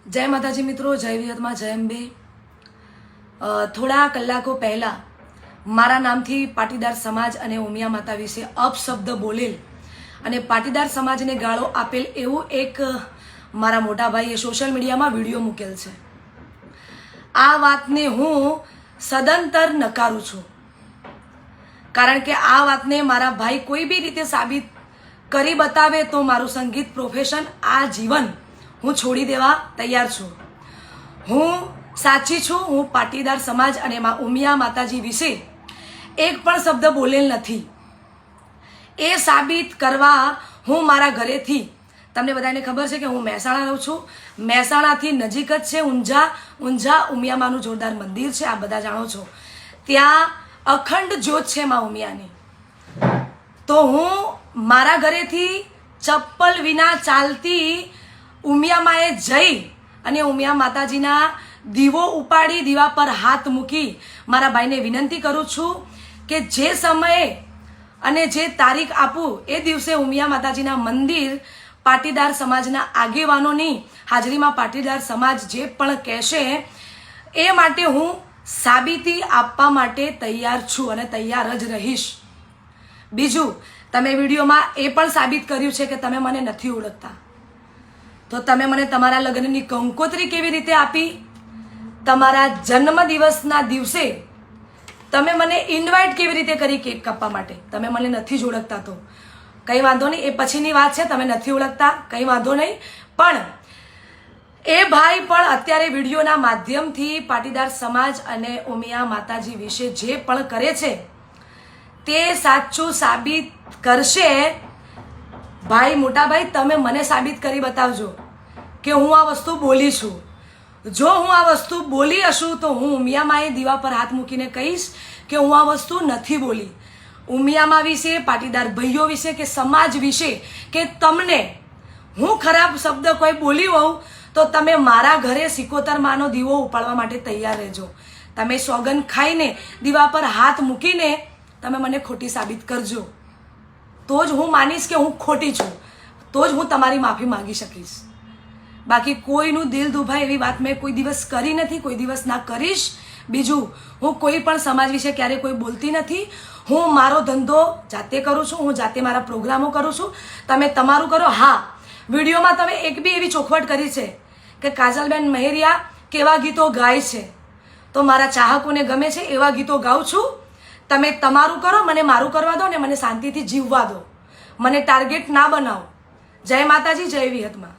जय माताजी मित्रों, जय विहत में जय अंबे। थोड़ा कलाको पहला मारा नामथी पाटीदार समाज अने उमिया माता विषे अपशब्द बोलेल अने पाटीदार समाज ने गाळो आपेल एवं एक मारा मोटा भाईए सोशल मीडिया में विडियो मूकेल छे। आ वातने हूँ सदंतर नकारू छूं, कारण के आ वातने मारा भाई कोई भी रीते साबित करी बतावे तो मारू संगीत प्रोफेशन आ जीवन हूँ छोड़ी देवा तैयार छूं। हूँ साची छूं। हूँ पाटीदार समाज अने मां उमिया माताजी विषे एक पण शब्द बोलेल नथी। ए साबित करवा हूँ मारा घरेथी, तमने बधाने खबर है कि हूँ महेसाणा रहूं छूं। महेसाणाथी नजीक ज छे ऊंझा उमिया मानु जोरदार मंदिर है, आ बधा जाणो छो। त्यां अखंड ज्योत छे मां उमियानी। तो हूँ मारा घरेथी चप्पल विना चालती उमिया माए जई अने उमिया माताजीना दीवो उपाड़ी दीवा पर हाथ मूकी मारा भाई ने विनंती करूं छूं के जे समय अने जे तारीख आपू ए दिवसे उमिया माताजीना मंदिर पाटीदार समाजना आगेवानोनी हाजरीमां पाटीदार समाज जे पण कहेशे ए माटे हूँ साबीती आपवा माटे तैयार छूं अने तैयार ज रहीश। बीजू तमे विडियोमां ए पण साबित कर्युं छे के तमे मने नथी ओळखता, तो तमे मने तमारा लग्ननी कंकोत्री केवी रीते आपी? तमारा जन्मदिवसना दिवसे तमे मने इन्वाइट केवी रीते करी केक कापवा माटे? तमे मने नथी ज ओळखता तो कई वांधो नहीं, ए पछीनी वात छे। तमे नथी ओळखता कई वांधो नहीं, पण ए भाई पण अत्यारे विडियोना माध्यमथी पाटीदार समाज अने उमिया माताजी विषे जे पण करे छे ते साचुं साबित करशे। भाई मोटा भाई तमे मने साबित करी बतावजो कि हूँ आ वस्तु बोली छूं। जो हूँ आ वस्तु बोली हशुं तो हूँ उमिया माए दीवा पर हाथ मूकीने कहीश कि हूँ आ वस्तु नथी बोली। उमिया मा विषे, पाटीदार भाईओ विषे के समाज विषे के तमने हूँ खराब शब्द कोई बोली होऊं तो तमे मारा घरे सिकोतर मानो दीवो उपाड़वा माटे तैयार रहेजो। तमे सोगन खाईने दीवा पर हाथ मूकीने तमे मने खोटी साबित करजो, तो ज हूँ मानीश के हूँ खोटी छूं, तो ज हूँ तमारी माफी मांगी सकीश। बाकी कोईनु दिल दुभाय एवी बात मैं कोई दिवस करी नथी, कोई दिवस ना करीश। बीजू हूँ कोई पण समाज विषे क्यारे कोई बोलती नथी। हूँ मारो धंधो जाते करूँ छूं, हूँ जाते मारा प्रोग्रामो करूँ छूं, तमे तमारू करो। हाँ, विडियो में तमे एक बी एवी चोखवट करी छे के काजलबेन महेरिया केवा गीतो गाय छे, तो मारा चाहकोने गमे छे एवा गीतो गाऊं छूं। तमे तमारू करो, मने मारू करवा दो ने मने शांतिथी जीववा दो, मने टार्गेट ना बनाओ। जय माताजी, जय विहत मां।